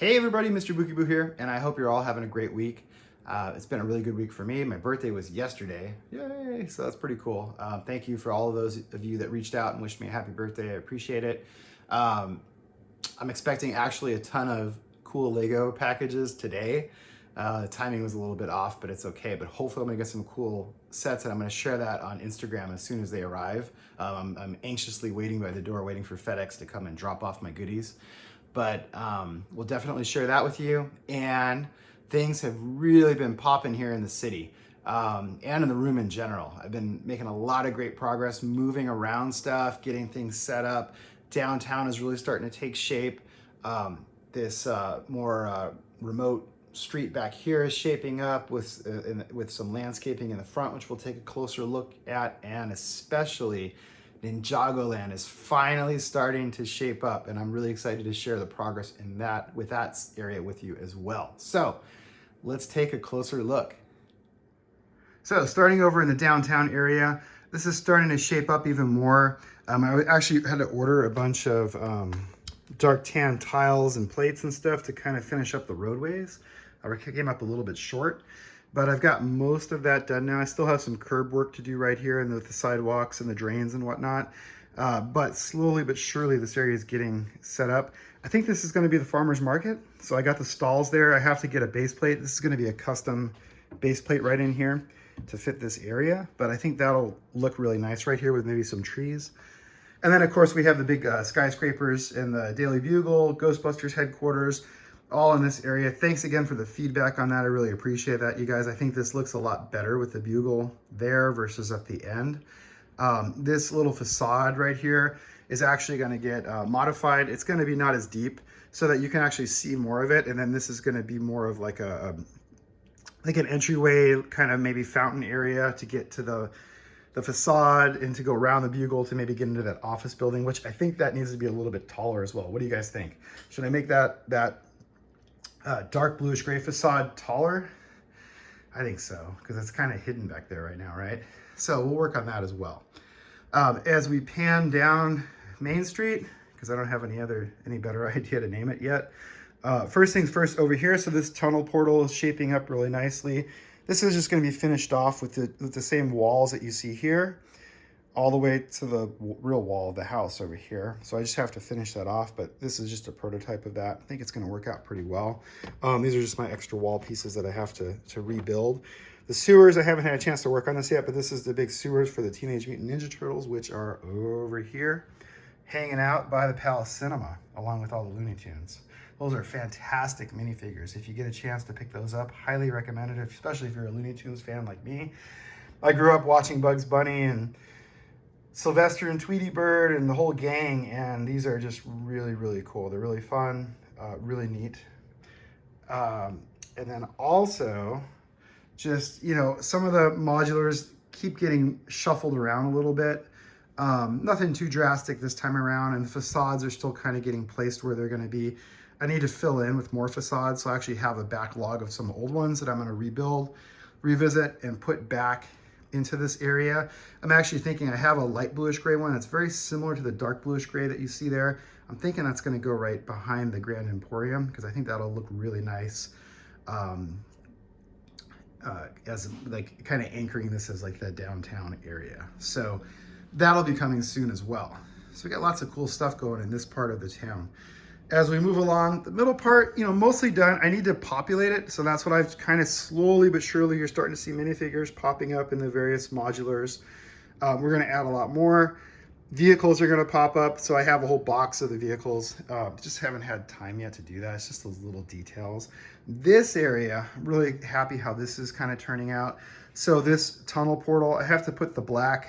Hey everybody, MrBookieboo here, and I hope you're all having a great week. It's been a really good week for me. My birthday was yesterday. Yay! So that's pretty cool. Thank you for all of those of you that reached out and wished me a happy birthday. I appreciate it. Um, I'm expecting actually a ton of cool Lego packages today. The timing was a little bit off, but it's okay. But hopefully I'm gonna get some cool sets, and I'm gonna share that on Instagram as soon as they arrive. I'm anxiously waiting by the door, waiting for FedEx to come and drop off my goodies. But we'll definitely share that with you. And things have really been popping here in the city and in the room in general. I've been making a lot of great progress, moving around stuff, getting things set up. Downtown is really starting to take shape. This more remote street back here is shaping up with some landscaping in the front, which we'll take a closer look at, and especially Ninjago land is finally starting to shape up, and I'm really excited to share the progress in that area with you as well. So let's take a closer look. So starting over in the downtown area, this is starting to shape up even more. I actually had to order a bunch of dark tan tiles and plates and stuff to kind of finish up the roadways. I came up a little bit short, but I've got most of that done now. I still have some curb work to do right here and with the sidewalks and the drains and whatnot. But slowly but surely this area is getting set up. I think this is going to be the farmer's market. So I got the stalls there. I have to get a base plate. This is going to be a custom base plate right in here to fit this area. But I think that'll look really nice right here with maybe some trees. And then of course we have the big skyscrapers and the Daily Bugle, Ghostbusters headquarters, all in this area. Thanks again for the feedback on that. I really appreciate that, you guys. I think this looks a lot better with the Bugle there versus at the end. This little facade right here is actually going to get modified. It's going to be not as deep so that you can actually see more of it. And then this is going to be more of like an entryway, kind of maybe fountain area to get to the facade and to go around the Bugle to maybe get into that office building, which I think that needs to be a little bit taller as well. What do you guys think? Should I make that dark bluish gray facade taller? I think so, because it's kind of hidden back there right now, right? So we'll work on that as well. As we pan down Main Street, because I don't have any better idea to name it yet. First things first over here. So this tunnel portal is shaping up really nicely. This is just going to be finished off with the same walls that you see here, all the way to the real wall of the house over here. So I just have to finish that off, but this is just a prototype of that. I think it's going to work out pretty well. These are just my extra wall pieces that I have to rebuild. The sewers, I haven't had a chance to work on this yet, but this is the big sewers for the Teenage Mutant Ninja Turtles, which are over here, hanging out by the Palace Cinema, along with all the Looney Tunes. Those are fantastic minifigures. If you get a chance to pick those up, highly recommend it, especially if you're a Looney Tunes fan like me. I grew up watching Bugs Bunny and Sylvester and Tweety Bird and the whole gang, and these are just really, really cool. They're really fun, really neat. And then also, just, you know, some of the modulars keep getting shuffled around a little bit. Nothing too drastic this time around, and the facades are still kind of getting placed where they're going to be. I need to fill in with more facades, so I actually have a backlog of some old ones that I'm going to rebuild, revisit, and put back into this area. I'm actually thinking I have a light bluish gray one that's very similar to the dark bluish gray that you see there. I'm thinking that's going to go right behind the Grand Emporium because I think that'll look really nice as like kind of anchoring this as like the downtown area. So that'll be coming soon as well. So we got lots of cool stuff going in this part of the town. As we move along, the middle part, you know, mostly done. I need to populate it. So that's what I've kind of slowly but surely, you're starting to see minifigures popping up in the various modulars. We're going to add a lot more. Vehicles are going to pop up. So I have a whole box of the vehicles. Just haven't had time yet to do that. It's just those little details. This area, I'm really happy how this is kind of turning out. So this tunnel portal, I have to put the black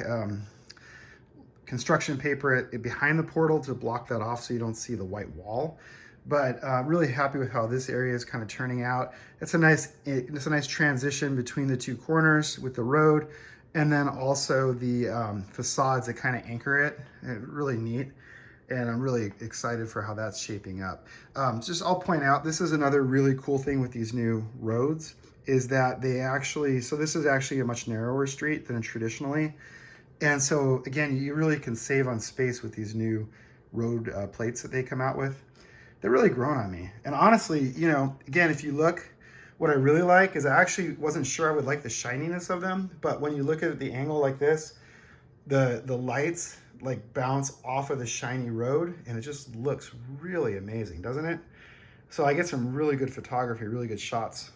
construction paper behind the portal to block that off so you don't see the white wall. But really happy with how this area is kind of turning out. It's a nice transition between the two corners with the road, and then also the facades that kind of anchor it. Really neat, and I'm really excited for how that's shaping up. I'll point out, this is another really cool thing with these new roads, is that so this is actually a much narrower street than traditionally. And so again, you really can save on space with these new road plates that they come out with. they're really growing on me. And honestly, you know, again, if you look, what I really like is I actually wasn't sure I would like the shininess of them, but when you look at the angle like this, the lights like bounce off of the shiny road, and it just looks really amazing, doesn't it? So I get some really good photography, really good shots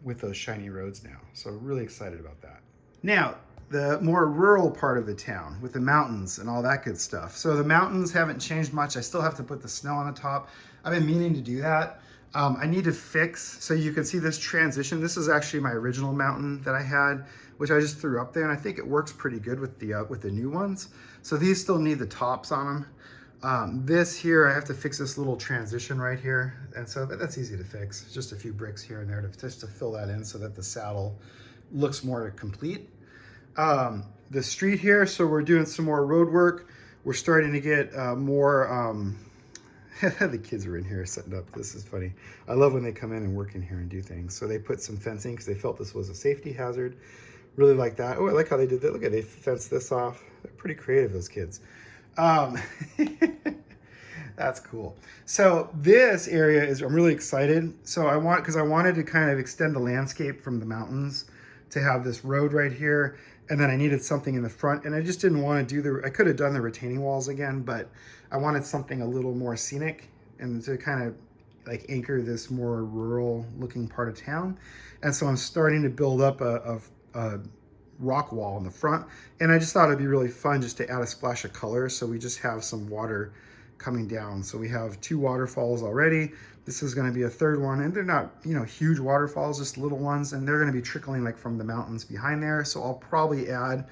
with those shiny roads now. So really excited about that. Now, the more rural part of the town with the mountains and all that good stuff. So the mountains haven't changed much. I still have to put the snow on the top. I've been meaning to do that. I need to fix, so you can see this transition. This is actually my original mountain that I had, which I just threw up there, and I think it works pretty good with the new ones. So these still need the tops on them. This here, I have to fix this little transition right here, and so that's easy to fix. Just a few bricks here and there just to fill that in so that the saddle looks more complete. The street here, so we're doing some more road work. We're starting to get more, the kids are in here setting up. This is funny. I love when they come in and work in here and do things. So they put some fencing because they felt this was a safety hazard. Really like that. Oh, I like how they did that. Look at, they fenced this off. They're pretty creative, those kids. That's cool. So this area is, I'm really excited. So because I wanted to kind of extend the landscape from the mountains to have this road right here. And then I needed something in the front, and I just didn't want to do I could have done the retaining walls again, but I wanted something a little more scenic and to kind of like anchor this more rural looking part of town. And so I'm starting to build up a rock wall in the front. And I just thought it'd be really fun just to add a splash of color. So we just have some water coming down. So we have 2 waterfalls already. This is going to be a 3rd one, and they're not, you know, huge waterfalls, just little ones, and they're going to be trickling like from the mountains behind there. So I'll probably add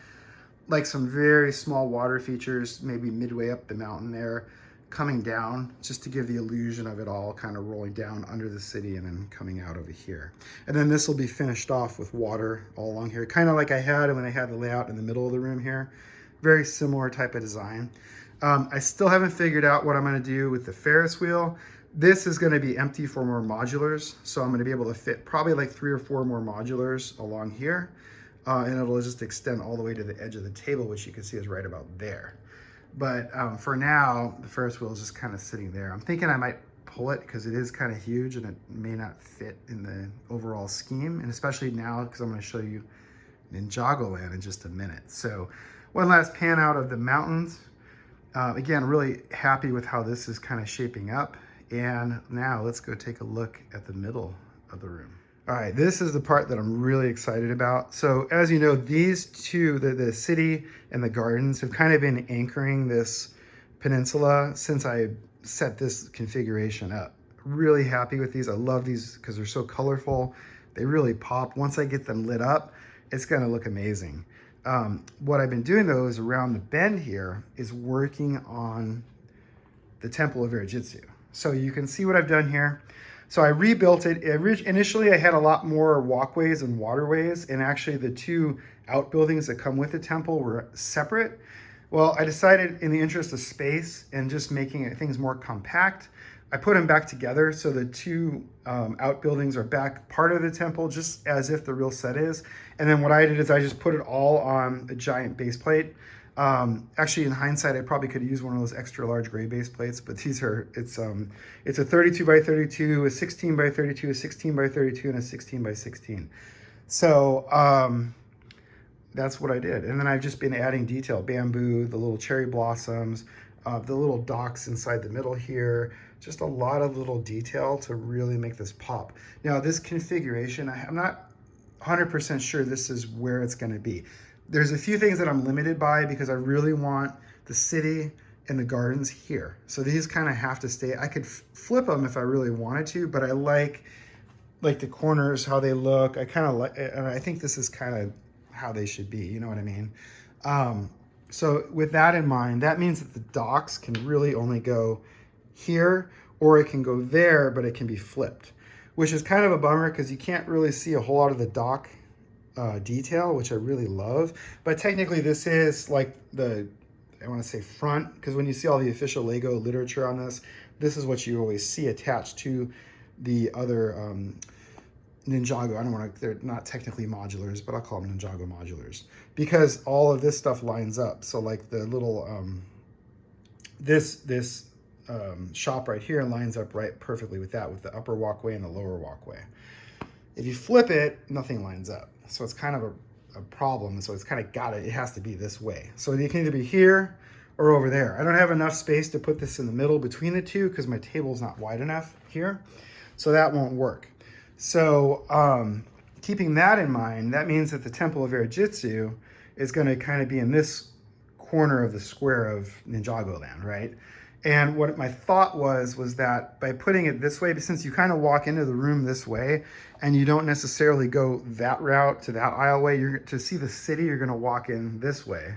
like some very small water features, maybe midway up the mountain there, coming down, just to give the illusion of it all kind of rolling down under the city and then coming out over here. And then this will be finished off with water all along here, kind of like I had when I had the layout in the middle of the room here. Very similar type of design. I still haven't figured out what I'm going to do with the Ferris wheel. This is going to be empty for more modulars, so I'm going to be able to fit probably like 3 or 4 more modulars along here, and it'll just extend all the way to the edge of the table, which you can see is right about there. But for now, the Ferris wheel is just kind of sitting there. I'm thinking I might pull it because it is kind of huge and it may not fit in the overall scheme, and especially now because I'm going to show you Ninjago land in just a minute. So one last pan out of the mountains. Again, really happy with how this is kind of shaping up. And now let's go take a look at the middle of the room. All right, this is the part that I'm really excited about. So as you know, these two, the city and the gardens, have kind of been anchoring this peninsula since I set this configuration up. Really happy with these. I love these because they're so colorful. They really pop. Once I get them lit up, it's gonna look amazing. What I've been doing though is around the bend here is working on the Temple of Irijitsu. So you can see what I've done here. So I rebuilt it. Initially, I had a lot more walkways and waterways, and actually the 2 outbuildings that come with the temple were separate. Well, I decided in the interest of space and just making things more compact, I put them back together. So the 2 outbuildings are back part of the temple, just as if the real set is. And then what I did is I just put it all on a giant base plate. Actually, in hindsight, I probably could use one of those extra large gray base plates, but these are, it's a 32 by 32, a 16 by 32, a 16 by 32, and a 16 by 16. So that's what I did. And then I've just been adding detail, bamboo, the little cherry blossoms, the little docks inside the middle here, just a lot of little detail to really make this pop. Now this configuration, I'm not 100% sure this is where it's gonna be. There's a few things that I'm limited by because I really want the city and the gardens here. So these kind of have to stay. I could flip them if I really wanted to, but I like the corners, how they look. I kind of like, and I think this is kind of how they should be, you know what I mean? So with that in mind, that means that the docks can really only go here, or it can go there, but it can be flipped, which is kind of a bummer because you can't really see a whole lot of the dock detail, which I really love. But technically this is like the, I want to say front, because when you see all the official Lego literature on this, this is what you always see attached to the other Ninjago. I don't want to, they're not technically modulars, but I'll call them Ninjago modulars because all of this stuff lines up. So like the little, this shop right here and lines up right perfectly with that, with the upper walkway and the lower walkway. If you flip it, nothing lines up. So it's kind of a problem. So it's kind of it has to be this way. So it can either be here or over there. I don't have enough space to put this in the middle between the two because my table's not wide enough here. So that won't work. So keeping that in mind, that means that the Temple of Irijitsu is going to kind of be in this corner of the square of Ninjago land, right? And what my thought was that by putting it this way, since you kind of walk into the room this way and you don't necessarily go that route to that aisleway, to see the city, you're going to walk in this way.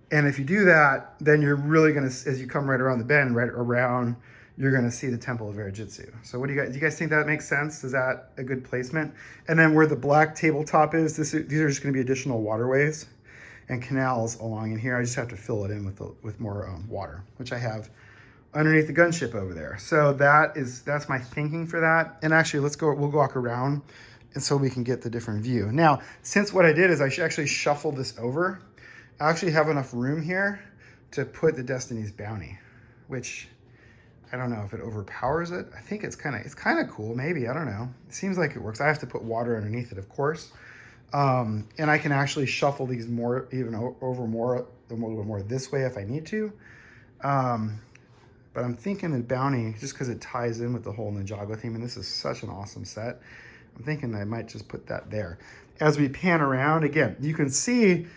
And if you do that, then you're really going to, as you come right around the bend, right around, you're going to see the Temple of Irijitsu. So what do you guys think that makes sense? Is that a good placement? And then where the black tabletop is, these are just going to be additional waterways and canals along in here. I just have to fill it in with more water, which I have underneath the gunship over there. So that's my thinking for that. And actually, we'll walk around and so we can get the different view. Now, since what I did is I actually shuffled this over, I actually have enough room here to put the Destiny's Bounty, which I don't know if it overpowers it. I think it's kind of cool. Maybe, I don't know. It seems like it works. I have to put water underneath it, of course. And I can actually shuffle these a little bit more this way if I need to. But I'm thinking the bounty, just because it ties in with the whole Ninjago theme, and this is such an awesome set, I'm thinking I might just put that there. As we pan around, again, you can see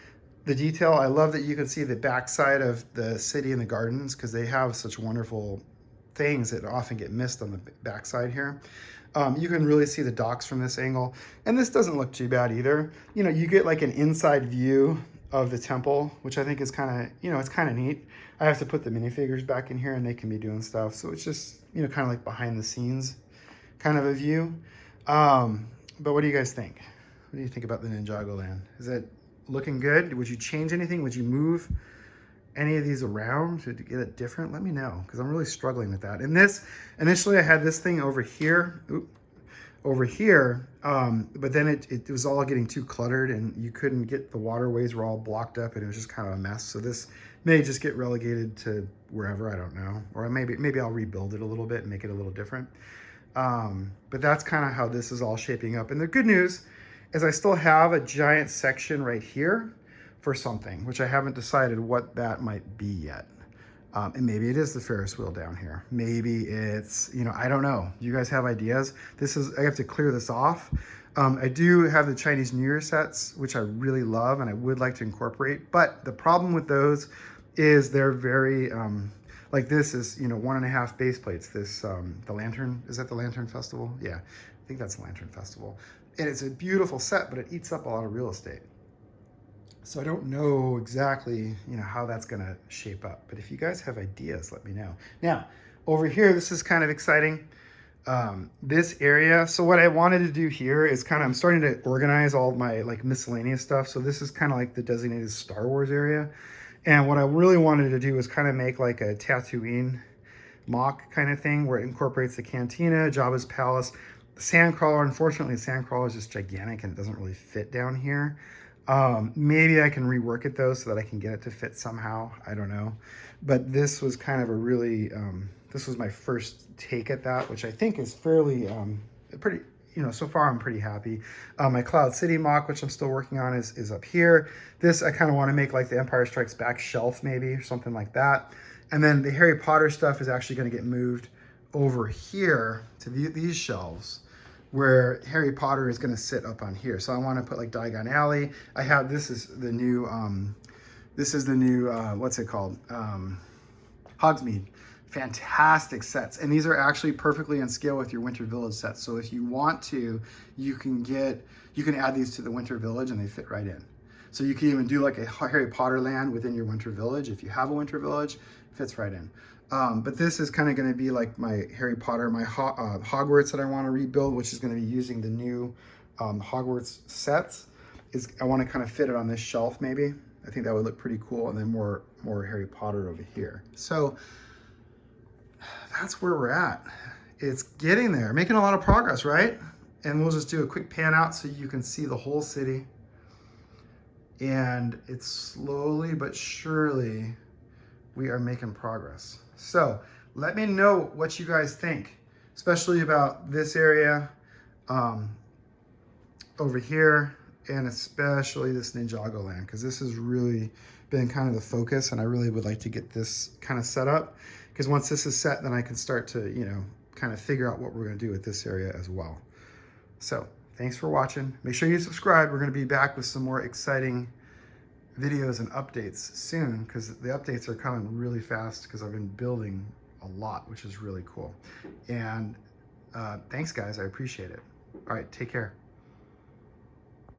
the detail. I love that you can see the backside of the city and the gardens because they have such wonderful things that often get missed on the backside here. You can really see the docks from this angle, and this doesn't look too bad either. You know, you get like an inside view of the temple, which I think is kind of, it's kind of neat. I have to put the minifigures back in here and they can be doing stuff. So it's just, kind of like behind the scenes kind of a view. But what do you guys think? What do you think about the Ninjago land? Is it looking good? Would you change anything? Would you move any of these around to get it different? Let me know, because I'm really struggling with that. And this, initially I had this thing over here, but then it was all getting too cluttered and you couldn't get, the waterways were all blocked up and it was just kind of a mess. So this may just get relegated to wherever, I don't know. Or maybe I'll rebuild it a little bit and make it a little different. But that's kind of how this is all shaping up. And the good news is I still have a giant section right here for something, which I haven't decided what that might be yet. And maybe it is the Ferris wheel down here. Maybe it's, I don't know. You guys have ideas? I have to clear this off. I do have the Chinese New Year sets, which I really love and I would like to incorporate. But the problem with those is they're very, like this is, 1.5 base plates. This, the Lantern, is that the Lantern Festival? Yeah, I think that's the Lantern Festival. And it's a beautiful set, but it eats up a lot of real estate. So I don't know exactly, how that's going to shape up. But if you guys have ideas, let me know. Now, over here, this is kind of exciting. This area. So what I wanted to do here is I'm starting to organize all of my miscellaneous stuff. So this is kind of like the designated Star Wars area. And what I really wanted to do is make like a Tatooine mock kind of thing where it incorporates the cantina, Jabba's palace, the Sandcrawler. Unfortunately, the Sandcrawler is just gigantic and it doesn't really fit down here. Maybe I can rework it though, so that I can get it to fit somehow. I don't know. But this was kind of a really, this was my first take at that, which I think is fairly, pretty, so far I'm pretty happy. My Cloud City mock, which I'm still working on, is up here. This, I kind of want to make like the Empire Strikes Back shelf maybe, or something like that. And then the Harry Potter stuff is actually going to get moved over here to these shelves, where Harry Potter is going to sit up on here. So I want to put like Diagon Alley. This is the new, what's it called? Hogsmeade. Fantastic sets. And these are actually perfectly in scale with your Winter Village sets. So if you want to, you can add these to the Winter Village and they fit right in. So you can even do like a Harry Potter land within your Winter Village. If you have a Winter Village, it fits right in. But this is kind of going to be like my Harry Potter, my Hogwarts that I want to rebuild, which is going to be using the new Hogwarts sets. I want to kind of fit it on this shelf maybe. I think that would look pretty cool. And then more Harry Potter over here. So that's where we're at. It's getting there, making a lot of progress, right? And we'll just do a quick pan out so you can see the whole city. And it's slowly but surely we are making progress. So let me know what you guys think, especially about this area over here, and especially this Ninjago land, because this has really been kind of the focus, and I really would like to get this kind of set up, because once this is set, then I can start to, you know, kind of figure out what we're going to do with this area as well. So thanks for watching. Make sure you subscribe. We're going to be back with some more exciting videos and updates soon, because the updates are coming really fast because I've been building a lot, which is really cool. And thanks guys, I appreciate it. All right, take care.